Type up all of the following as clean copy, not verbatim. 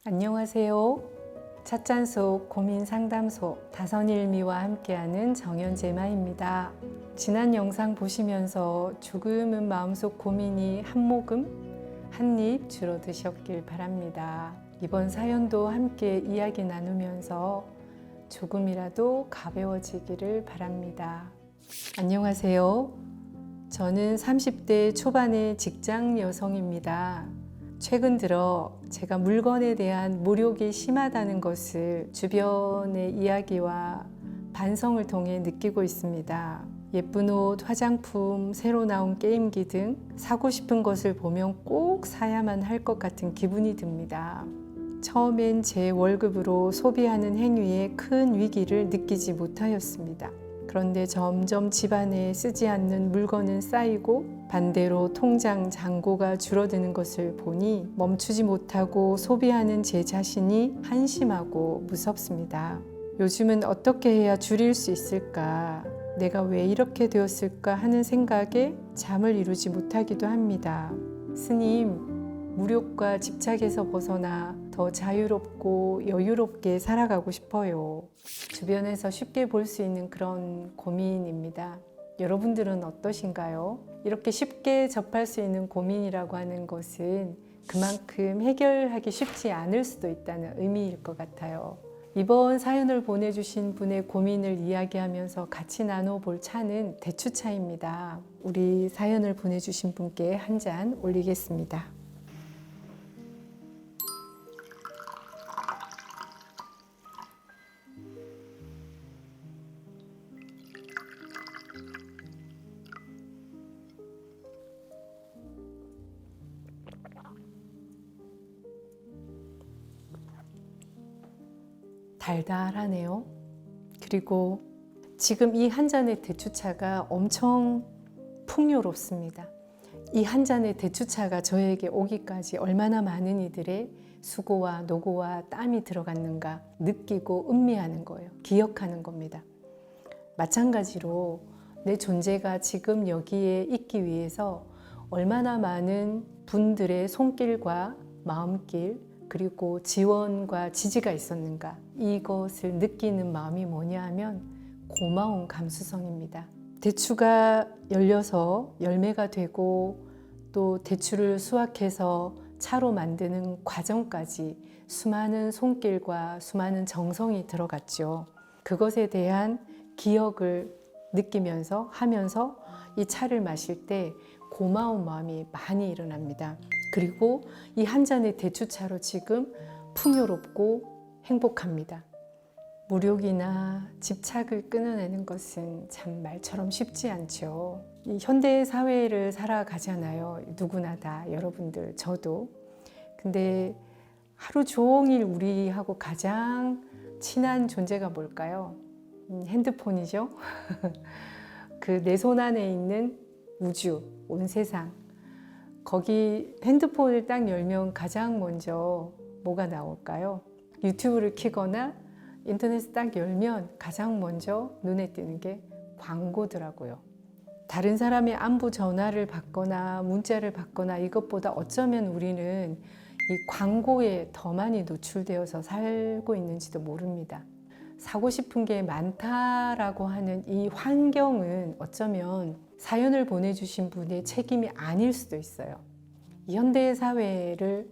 안녕하세요. 찻잔속 고민상담소 다선일미와 함께하는 정연제마입니다. 지난 영상 보시면서 조금은 마음속 고민이 한 모금, 한 입 줄어드셨길 바랍니다. 이번 사연도 함께 이야기 나누면서 조금이라도 가벼워지기를 바랍니다. 안녕하세요. 저는 30대 초반의 직장 여성입니다. 최근 들어 제가 물건에 대한 모욕이 심하다는 것을 주변의 이야기와 반성을 통해 느끼고 있습니다. 예쁜 옷, 화장품, 새로 나온 게임기 등 사고 싶은 것을 보면 꼭 사야만 할 것 같은 기분이 듭니다. 처음엔 제 월급으로 소비하는 행위에 큰 위기를 느끼지 못하였습니다. 그런데 점점 집안에 쓰지 않는 물건은 쌓이고 반대로 통장 잔고가 줄어드는 것을 보니 멈추지 못하고 소비하는 제 자신이 한심하고 무섭습니다. 요즘은 어떻게 해야 줄일 수 있을까? 내가 왜 이렇게 되었을까 하는 생각에 잠을 이루지 못하기도 합니다. 스님, 무력과 집착에서 벗어나 더 자유롭고 여유롭게 살아가고 싶어요. 주변에서 쉽게 볼 수 있는 그런 고민입니다. 여러분들은 어떠신가요? 이렇게 쉽게 접할 수 있는 고민이라고 하는 것은 그만큼 해결하기 쉽지 않을 수도 있다는 의미일 것 같아요. 이번 사연을 보내주신 분의 고민을 이야기하면서 같이 나눠볼 차는 대추차입니다. 우리 사연을 보내주신 분께 한 잔 올리겠습니다. 달달하네요. 그리고 지금 이 한 잔의 대추차가 엄청 풍요롭습니다. 이 한 잔의 대추차가 저에게 오기까지 얼마나 많은 이들의 수고와 노고와 땀이 들어갔는가 느끼고 음미하는 거예요. 기억하는 겁니다. 마찬가지로 내 존재가 지금 여기에 있기 위해서 얼마나 많은 분들의 손길과 마음길 그리고 지원과 지지가 있었는가, 이것을 느끼는 마음이 뭐냐 하면 고마운 감수성입니다. 대추가 열려서 열매가 되고 또 대추를 수확해서 차로 만드는 과정까지 수많은 손길과 수많은 정성이 들어갔죠. 그것에 대한 기억을 느끼면서 하면서 이 차를 마실 때 고마운 마음이 많이 일어납니다. 그리고 이 한 잔의 대추차로 지금 풍요롭고 행복합니다. 무력이나 집착을 끊어내는 것은 참 말처럼 쉽지 않죠. 이 현대 사회를 살아가잖아요. 누구나 다, 여러분들, 저도. 근데 하루 종일 우리하고 가장 친한 존재가 뭘까요? 핸드폰이죠. 그 내 손 안에 있는 우주, 온 세상. 거기 핸드폰을 딱 열면 가장 먼저 뭐가 나올까요? 유튜브를 켜거나 인터넷을 딱 열면 가장 먼저 눈에 띄는 게 광고더라고요. 다른 사람의 안부 전화를 받거나 문자를 받거나 이것보다 어쩌면 우리는 이 광고에 더 많이 노출되어서 살고 있는지도 모릅니다. 사고 싶은 게 많다라고 하는 이 환경은 어쩌면 사연을 보내주신 분의 책임이 아닐 수도 있어요. 이 현대 사회를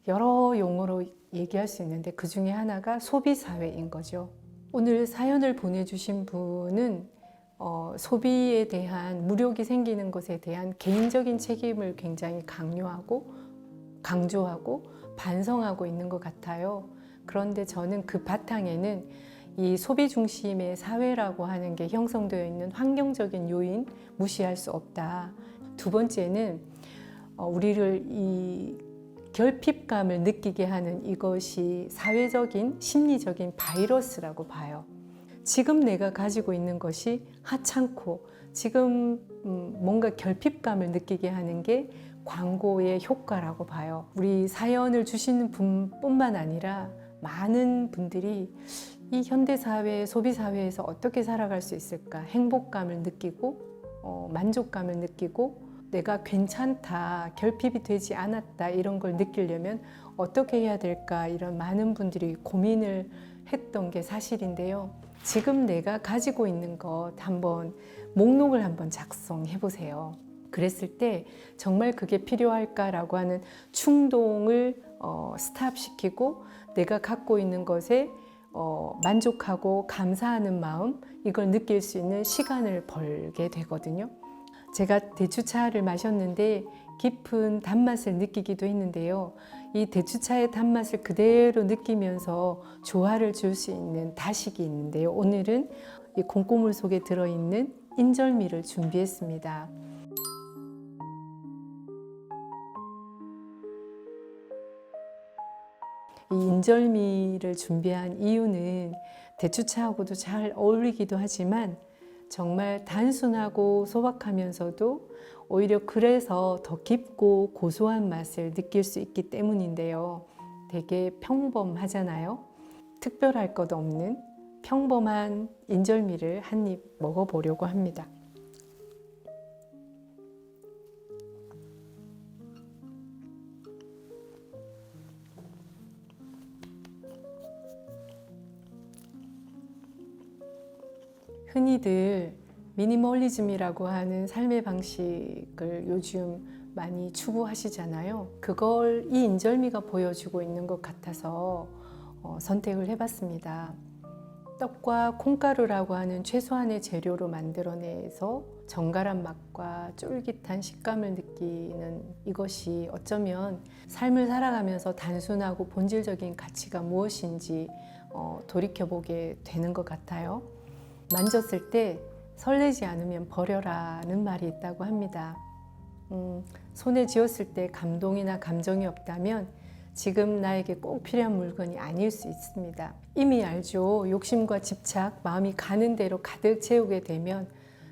여러 용어로 얘기할 수 있는데 그 중에 하나가 소비사회인 거죠. 오늘 사연을 보내주신 분은 소비에 대한 무력이 생기는 것에 대한 개인적인 책임을 굉장히 강요하고 강조하고 반성하고 있는 것 같아요. 그런데 저는 그 바탕에는 이 소비 중심의 사회라고 하는 게 형성되어 있는 환경적인 요인 무시할 수 없다. 두 번째는 우리를 이 결핍감을 느끼게 하는 이것이 사회적인 심리적인 바이러스라고 봐요. 지금 내가 가지고 있는 것이 하찮고 지금 뭔가 결핍감을 느끼게 하는 게 광고의 효과라고 봐요. 우리 사연을 주시는 분뿐만 아니라 많은 분들이 이 현대사회, 소비사회에서 어떻게 살아갈 수 있을까? 행복감을 느끼고 만족감을 느끼고 내가 괜찮다, 결핍이 되지 않았다 이런 걸 느끼려면 어떻게 해야 될까, 이런 많은 분들이 고민을 했던 게 사실인데요. 지금 내가 가지고 있는 것 한번 목록을 한번 작성해 보세요. 그랬을 때 정말 그게 필요할까라고 하는 충동을 스탑시키고 내가 갖고 있는 것에 만족하고 감사하는 마음, 이걸 느낄 수 있는 시간을 벌게 되거든요. 제가 대추차를 마셨는데 깊은 단맛을 느끼기도 했는데요. 이 대추차의 단맛을 그대로 느끼면서 조화를 줄 수 있는 다식이 있는데요. 오늘은 이 콩고물 속에 들어있는 인절미를 준비했습니다. 이 인절미를 준비한 이유는 대추차하고도 잘 어울리기도 하지만 정말 단순하고 소박하면서도 오히려 그래서 더 깊고 고소한 맛을 느낄 수 있기 때문인데요. 되게 평범하잖아요. 특별할 것 없는 평범한 인절미를 한 입 먹어보려고 합니다. 흔히들 미니멀리즘이라고 하는 삶의 방식을 요즘 많이 추구하시잖아요. 그걸 이 인절미가 보여주고 있는 것 같아서 선택을 해봤습니다. 떡과 콩가루라고 하는 최소한의 재료로 만들어내서 정갈한 맛과 쫄깃한 식감을 느끼는 이것이 어쩌면 삶을 살아가면서 단순하고 본질적인 가치가 무엇인지 돌이켜보게 되는 것 같아요. 만졌을 때 설레지 않으면 버려라는 말이 있다고 합니다. 손에 쥐었을 때 감동이나 감정이 없다면 지금 나에게 꼭 필요한 물건이 아닐 수 있습니다. 이미 알죠. 욕심과 집착, 마음이 가는 대로 가득 채우게 되면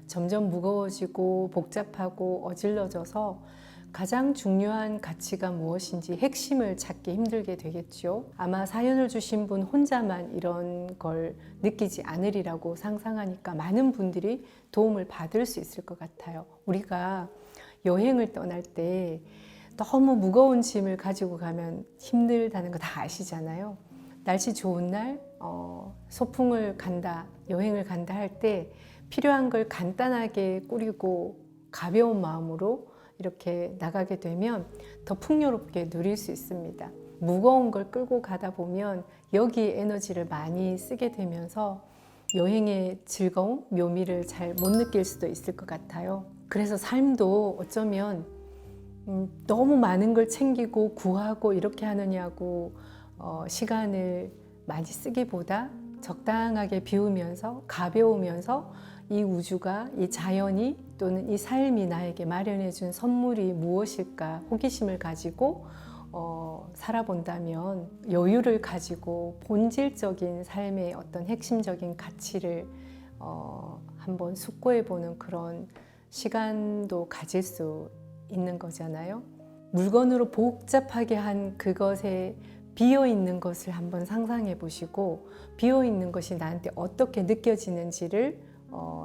점점 무거워지고 복잡하고 어질러져서 가장 중요한 가치가 무엇인지 핵심을 찾기 힘들게 되겠죠. 아마 사연을 주신 분 혼자만 이런 걸 느끼지 않으리라고 상상하니까 많은 분들이 도움을 받을 수 있을 것 같아요. 우리가 여행을 떠날 때 너무 무거운 짐을 가지고 가면 힘들다는 거 다 아시잖아요. 날씨 좋은 날 소풍을 간다, 여행을 간다 할 때 필요한 걸 간단하게 꾸리고 가벼운 마음으로 이렇게 나가게 되면 더 풍요롭게 누릴 수 있습니다. 무거운 걸 끌고 가다 보면 여기에 에너지를 많이 쓰게 되면서 여행의 즐거움, 묘미를 잘 못 느낄 수도 있을 것 같아요. 그래서 삶도 어쩌면 너무 많은 걸 챙기고 구하고 이렇게 하느냐고 시간을 많이 쓰기보다 적당하게 비우면서 가벼우면서 이 우주가, 이 자연이 또는 이 삶이 나에게 마련해 준 선물이 무엇일까 호기심을 가지고 살아본다면 여유를 가지고 본질적인 삶의 어떤 핵심적인 가치를 한번 숙고해보는 그런 시간도 가질 수 있는 거잖아요. 물건으로 복잡하게 한 그것에 비어있는 것을 한번 상상해 보시고 비어있는 것이 나한테 어떻게 느껴지는지를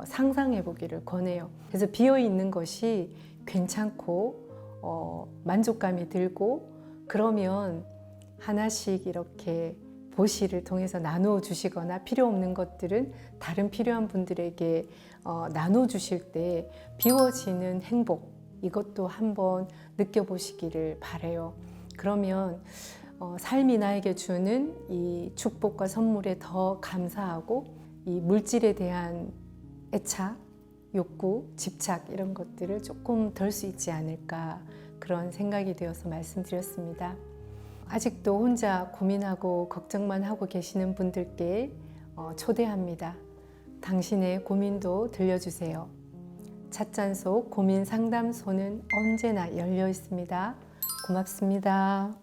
상상해 보기를 권해요. 그래서 비어있는 것이 괜찮고 만족감이 들고 그러면 하나씩 이렇게 보시를 통해서 나누어 주시거나 필요 없는 것들은 다른 필요한 분들에게 나눠 주실 때 비워지는 행복, 이것도 한번 느껴보시기를 바라요. 그러면 삶이 나에게 주는 이 축복과 선물에 더 감사하고 이 물질에 대한 애착, 욕구, 집착 이런 것들을 조금 덜 수 있지 않을까 그런 생각이 되어서 말씀드렸습니다. 아직도 혼자 고민하고 걱정만 하고 계시는 분들께 초대합니다. 당신의 고민도 들려주세요. 찻잔속 고민 상담소는 언제나 열려 있습니다. 고맙습니다.